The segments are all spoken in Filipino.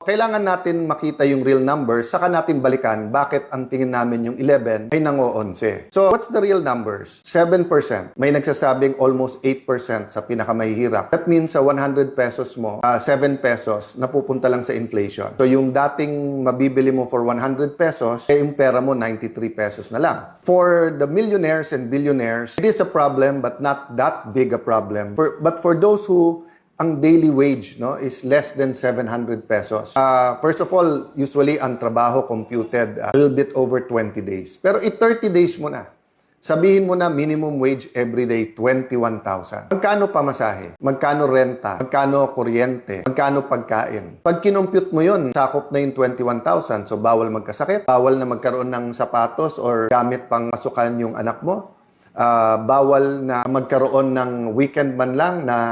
Kailangan natin makita yung real numbers, saka natin balikan bakit ang tingin namin yung 11 ay nango-11. So, what's the real numbers? 7%. May nagsasabing almost 8% sa pinakamahihirap. That means sa 100 pesos mo, 7 pesos napupunta lang sa inflation. So, yung dating mabibili mo for 100 pesos, yung pera mo 93 pesos na lang. For the millionaires and billionaires, it is a problem but not that big a problem. But for those who ang daily wage is less than 700 pesos. First of all, usually ang trabaho computed a little bit over 20 days. Pero 30 days mo na. Sabihin mo na minimum wage everyday 21,000. Magkano pamasahe? Magkano renta? Magkano kuryente? Magkano pagkain? Pag kinompute mo yun, sakop na yung 21,000. So bawal magkasakit, bawal na magkaroon ng sapatos or gamit pang masukan yung anak mo. Bawal na magkaroon ng weekend man lang na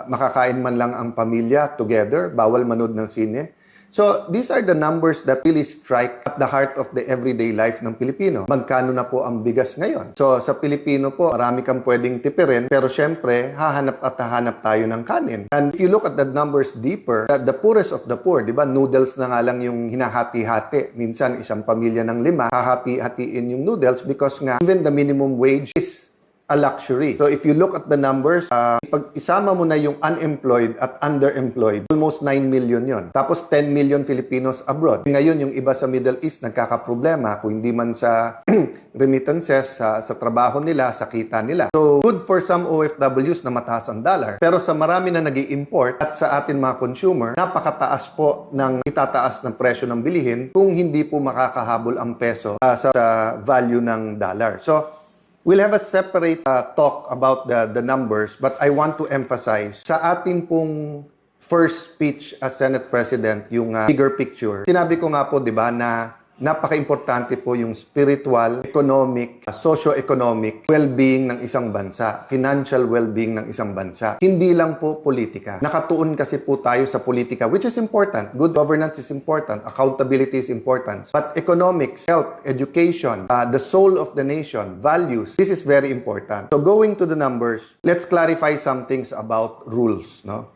makakain man lang ang pamilya together. Bawal manood ng sine. So, these are the numbers that really strike at the heart of the everyday life ng Pilipino. Magkano na po ang bigas ngayon? So, sa Pilipino po, marami kang pwedeng tipirin, pero syempre, hahanap at hahanap tayo ng kanin. And if you look at the numbers deeper, the poorest of the poor, di ba, noodles na nga lang yung hinahati-hati. Minsan, isang pamilya ng 5, hahati-hatiin yung noodles because nga, even the minimum wage is a luxury. So if you look at the numbers, pag isama mo na yung unemployed at underemployed, almost 9 million yon. Tapos 10 million Filipinos abroad. Ngayon, yung iba sa Middle East nagkakaproblema kung hindi man sa remittances, sa trabaho nila, sa kita nila. So good for some OFWs na mataas ang dollar. Pero sa marami na nag-i-import at sa atin mga consumer, napakataas po ng itataas ng presyo ng bilihin kung hindi po makakahabol ang peso sa value ng dollar. So we'll have a separate talk about the numbers, but I want to emphasize sa ating pong first speech as Senate President, yung bigger picture. Sinabi ko nga po, di ba, na napaka-importante po yung spiritual, economic, socio-economic well-being ng isang bansa, financial well-being ng isang bansa. Hindi lang po politika. Nakatuon kasi po tayo sa politika, which is important. Good governance is important. Accountability is important. But economics, health, education, the soul of the nation, values, this is very important. So going to the numbers, let's clarify some things about rules, no?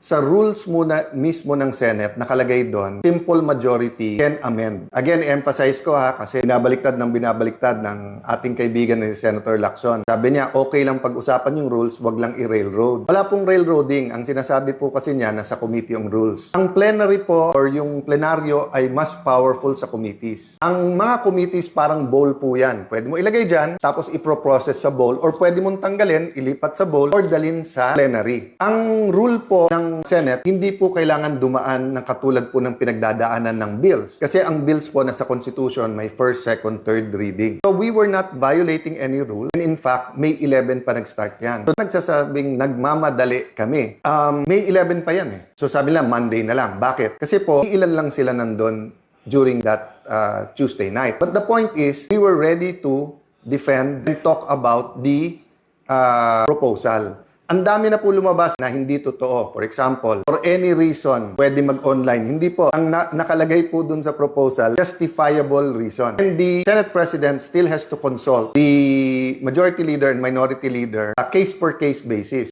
Sa rules muna mismo ng Senate, nakalagay doon, simple majority can amend. Again, emphasize ko kasi binabaliktad ng ating kaibigan ni Senator Lacson. Sabi niya, okay lang pag-usapan yung rules, wag lang i-railroad. Wala pong railroading. Ang sinasabi po kasi niya, nasa committee yung rules. Ang plenary po, or yung plenaryo, ay mas powerful sa committees. Ang mga committees, parang bowl po yan. Pwede mo ilagay dyan, tapos iproprocess sa bowl, or pwede mong tanggalin, ilipat sa bowl, or dalin sa plenary. Ang rule po ng Senate, hindi po kailangan dumaan ng katulad po ng pinagdadaanan ng bills. Kasi ang bills po nasa Constitution may first, second, third reading. So we were not violating any rule. And in fact, May 11 pa nag-start yan. So nagsasabing nagmamadali kami. May 11 pa yan eh. So sabi nila Monday na lang. Bakit? Kasi po, ilan lang sila nandun during that Tuesday night. But the point is, we were ready to defend and talk about the proposal. Ang dami na po lumabas na hindi totoo. For example, for any reason, pwede mag-online. Hindi po. Ang nakalagay po dun sa proposal, justifiable reason. And the Senate President still has to consult the Majority Leader and Minority Leader case-per-case basis.